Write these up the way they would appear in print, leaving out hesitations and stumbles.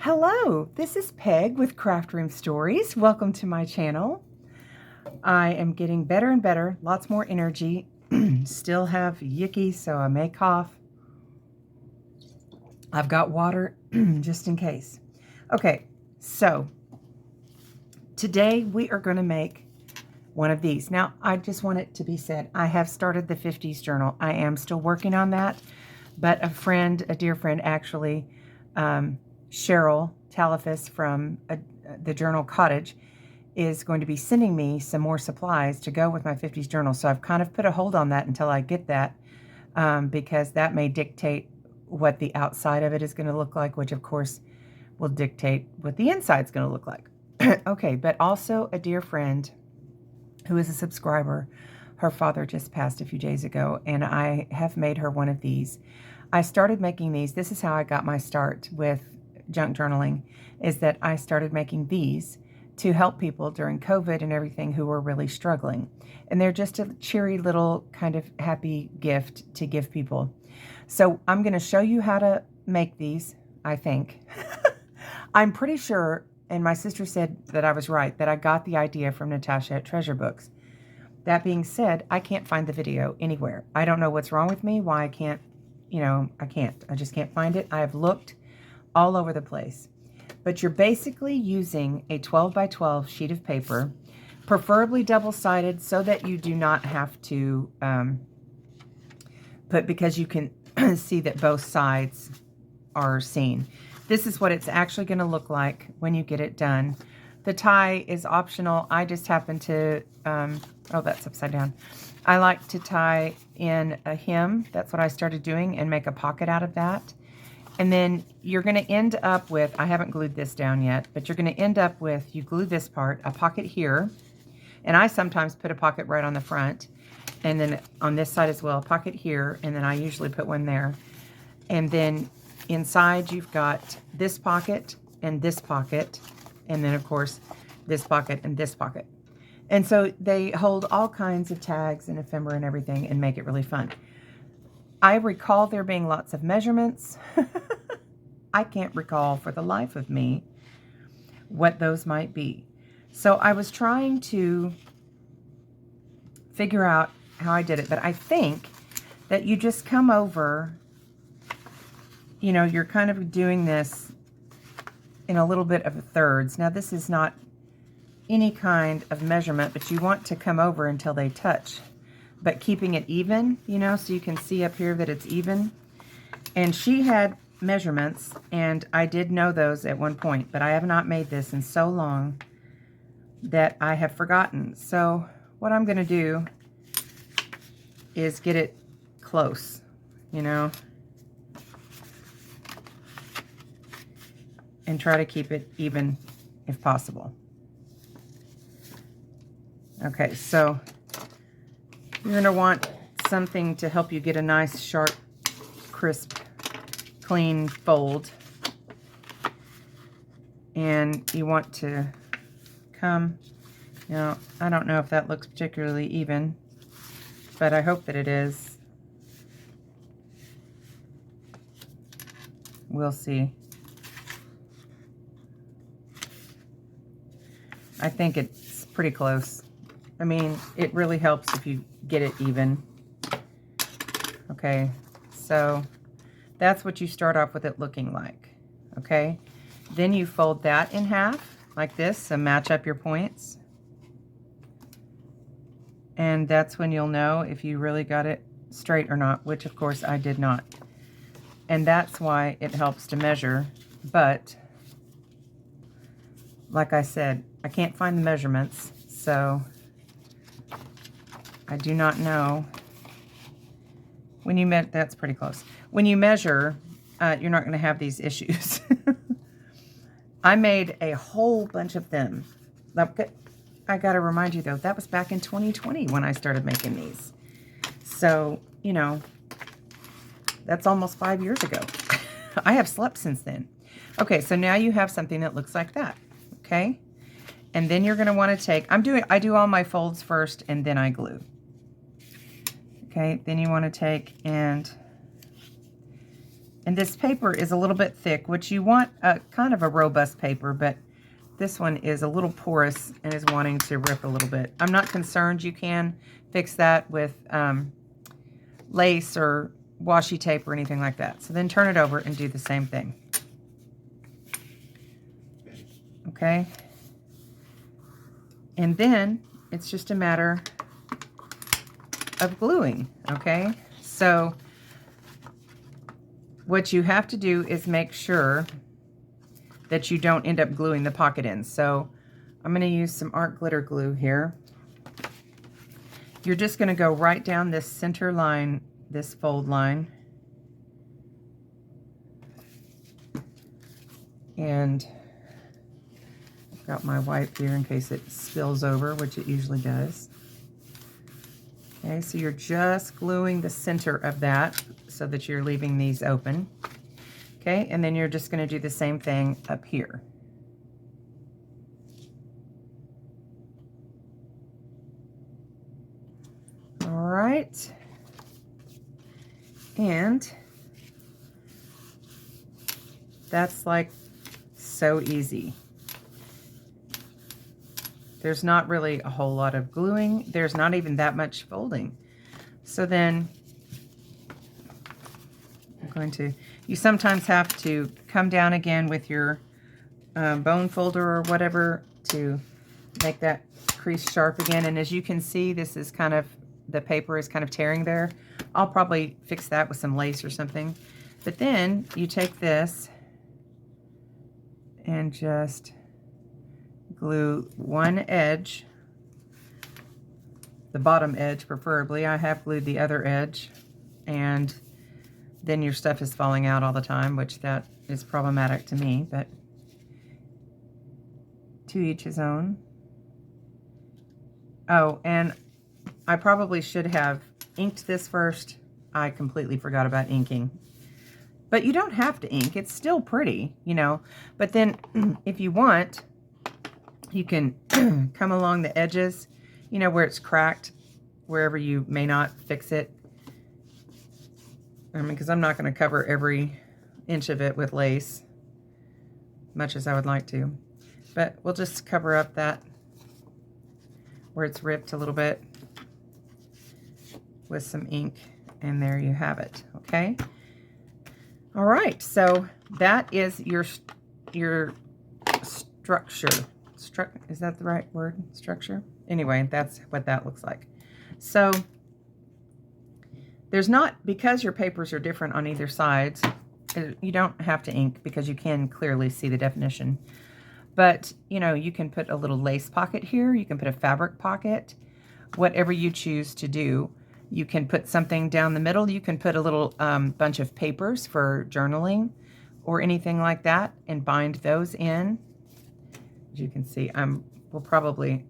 Hello, this is Peg with Craft Room Stories. Welcome to my channel. I am getting better and better, lots more energy. Still have yicky, so I may cough. I've got water just in case. Okay, so today we are going to make one of these. Now, I just want it to be said, I have started the 50s journal. I am still working on that, but a dear friend actually, Cheryl Talifus from the Journal Cottage, is going to be sending me some more supplies to go with my 50s journal. So I've kind of put a hold on that until I get that, because that may dictate what the outside of it is going to look like, which of course will dictate what the inside is going to look like. Okay, but also a dear friend who is a subscriber, her father just passed a few days ago, and I have made her one of these. I started making these. This is how I got my start with junk journaling, is that I started making these to help people during COVID and everything who were really struggling. And they're just a cheery little kind of happy gift to give people. So I'm going to show you how to make these, I think. I'm pretty sure, and my sister said that I was right, that I got the idea from Natasha at Treasure Books. That being said, I can't find the video anywhere. I don't know what's wrong with me, why I can't, I can't. I just can't find it. I have looked all over the place. But you're basically using a 12 by 12 sheet of paper, preferably double-sided, so that you do not have to because you can see that both sides are seen. This is what it's actually going to look like when you get it done. The tie is optional. I just happen to, oh, that's upside down. I like to tie in a hem. That's what I started doing, and make a pocket out of that. And then you're going to end up with, I haven't glued this down yet, but you're going to end up with, you glue this part, a pocket here. And I sometimes put a pocket right on the front. And then on this side as well, a pocket here. And then I usually put one there. And then inside you've got this pocket and this pocket. And then of course, this pocket and this pocket. And so they hold all kinds of tags and ephemera and everything and make it really fun. I recall there being lots of measurements. I can't recall for the life of me what those might be. So I was trying to figure out how I did it, but I think that you just come over, you're kind of doing this in a little bit of thirds. Now this is not any kind of measurement, but you want to come over until they touch, but keeping it even, so you can see up here that it's even. And she had measurements, and I did know those at one point, but I have not made this in so long that I have forgotten. So what I'm going to do is get it close, and try to keep it even if possible. Okay, so you're going to want something to help you get a nice, sharp, crisp, clean fold. And you want to come, I don't know if that looks particularly even, but I hope that it is. We'll see. I think it's pretty close. I mean, it really helps if you get it even. Okay, so that's what you start off with it looking like. Okay, then you fold that in half like this and match up your points. And that's when you'll know if you really got it straight or not, which of course I did not. And that's why it helps to measure. But like I said, I can't find the measurements, so I do not know. When you that's pretty close. When you measure, you're not going to have these issues. I made a whole bunch of them. I got to remind you though, that was back in 2020 when I started making these. So, that's almost 5 years ago. I have slept since then. Okay, so now you have something that looks like that. Okay, and then you're going to want to take, I do all my folds first and then I glue. Okay, then you want to take and And this paper is a little bit thick, which you want a kind of a robust paper, but this one is a little porous and is wanting to rip a little bit. I'm not concerned. You can fix that with lace or washi tape or anything like that. So then turn it over and do the same thing. Okay. And then it's just a matter of gluing. Okay. So what you have to do is make sure that you don't end up gluing the pocket ends. So I'm going to use some art glitter glue here. You're just going to go right down this center line, this fold line. And I've got my wipe here in case it spills over, which it usually does. Okay, so you're just gluing the center of that so that you're leaving these open. Okay, and then you're just going to do the same thing up here. All right. And that's like so easy. There's not really a whole lot of gluing. There's not even that much folding. So then I'm going to, you sometimes have to come down again with your bone folder or whatever to make that crease sharp again. And as you can see, this is kind of, the paper is kind of tearing there. I'll probably fix that with some lace or something. But then you take this and just glue one edge, the bottom edge preferably. I have glued the other edge, and then your stuff is falling out all the time, which that is problematic to me, but to each his own. Oh, and I probably should have inked this first. I completely forgot about inking. But you don't have to ink. It's still pretty, you know. But then if you want, you can come along the edges, you know, where it's cracked, wherever you may not fix it. I mean, because I'm not going to cover every inch of it with lace, much as I would like to. But we'll just cover up that where it's ripped a little bit with some ink, and there you have it. Okay. All right. So that is your structure. Is that the right word? Structure? Anyway, that's what that looks like. So there's not, because your papers are different on either sides, you don't have to ink because you can clearly see the definition. But, you know, you can put a little lace pocket here. You can put a fabric pocket, whatever you choose to do. You can put something down the middle. You can put a little bunch of papers for journaling or anything like that and bind those in. As you can see, I will probably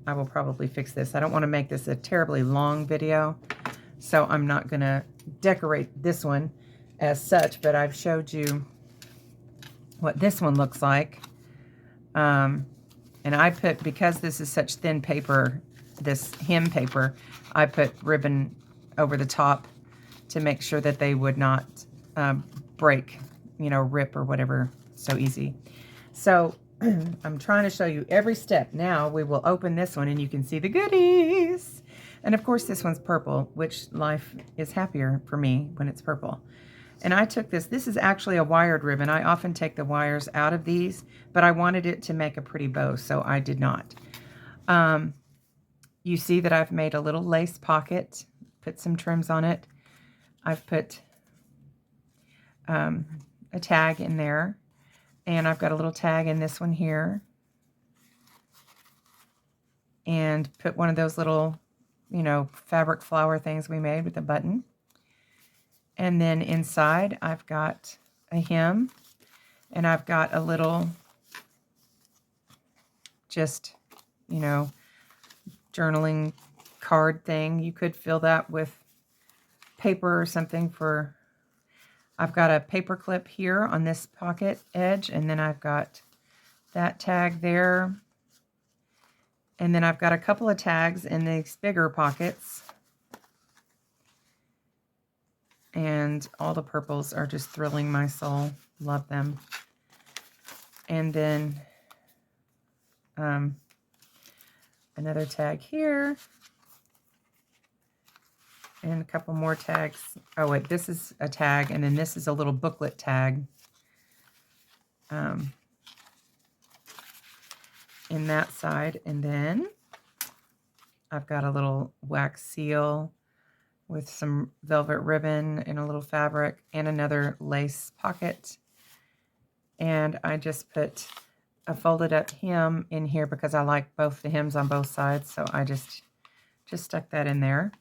fix this. I don't want to make this a terribly long video, so I'm not going to decorate this one as such, but I've showed you what this one looks like. And I put, because this is such thin paper, this hem paper, I put ribbon over the top to make sure that they would not break, you know, rip or whatever so easy. So I'm trying to show you every step. Now we will open this one and you can see the goodies. And of course this one's purple, which life is happier for me when it's purple. And I took this is actually a wired ribbon. I often take the wires out of these, but I wanted it to make a pretty bow, so I did not. You see that I've made a little lace pocket, put some trims on it. I've put a tag in there, and I've got a little tag in this one here, and put one of those little, you know, fabric flower things we made with a button. And then inside I've got a hem, and I've got a little, just, you know, journaling card thing. You could fill that with paper or something for, I've got a paper clip here on this pocket edge, and then I've got that tag there. And then I've got a couple of tags in these bigger pockets. And all the purples are just thrilling my soul. Love them. And then another tag here. And a couple more tags. Oh, wait, this is a tag. And then this is a little booklet tag. In that side. And then I've got a little wax seal with some velvet ribbon and a little fabric and another lace pocket. And I just put a folded up hem in here because I like both the hems on both sides. So I just stuck that in there.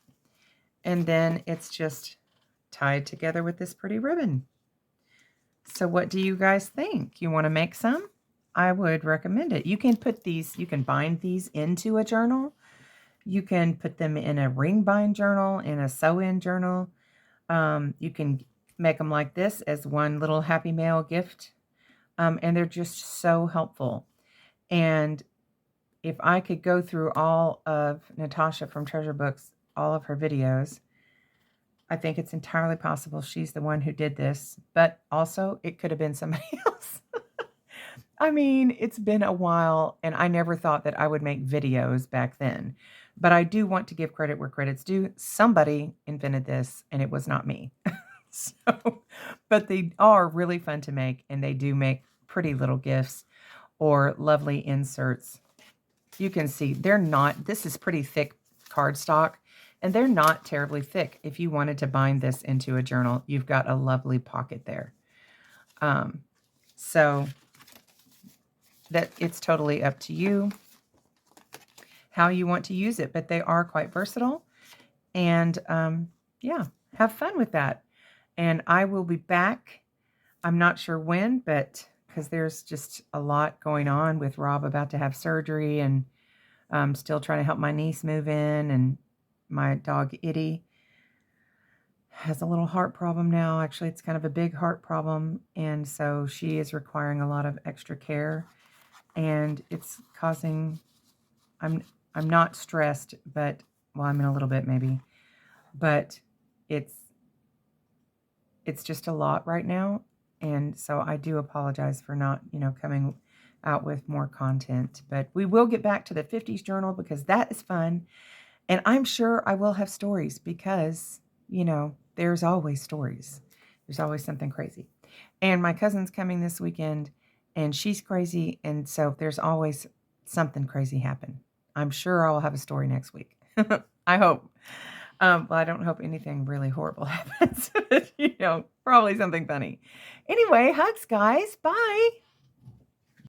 And then it's just tied together with this pretty ribbon. So what do you guys think? You want to make some? I would recommend it. You can put these, you can bind these into a journal. You can put them in a ring bind journal, in a sew-in journal. You can make them like this as one little Happy Mail gift. And they're just so helpful. And if I could go through all of Natasha from Treasure Books, all of her videos, I think it's entirely possible she's the one who did this. But also, it could have been somebody else. I mean, it's been a while, and I never thought that I would make videos back then. But I do want to give credit where credit's due. Somebody invented this, and it was not me. So, but they are really fun to make, and they do make pretty little gifts or lovely inserts. You can see they're not, this is pretty thick cardstock, and they're not terribly thick. If you wanted to bind this into a journal, you've got a lovely pocket there. So that it's totally up to you how you want to use it, but they are quite versatile. And yeah, have fun with that. And I will be back. I'm not sure when, but because there's just a lot going on with Rob about to have surgery, and still trying to help my niece move in, and my dog Itty has a little heart problem now. Actually, it's kind of a big heart problem, and so she is requiring a lot of extra care, and it's causing, I'm not stressed, but, well, I'm in a little bit maybe, but it's just a lot right now. And so I do apologize for not, coming out with more content, but we will get back to the 50s journal because that is fun. And I'm sure I will have stories because, there's always stories. There's always something crazy. And my cousin's coming this weekend, and she's crazy. And so there's always something crazy happen. I'm sure I'll have a story next week. I hope. Well, I don't hope anything really horrible happens, but, probably something funny. Anyway, hugs, guys. Bye.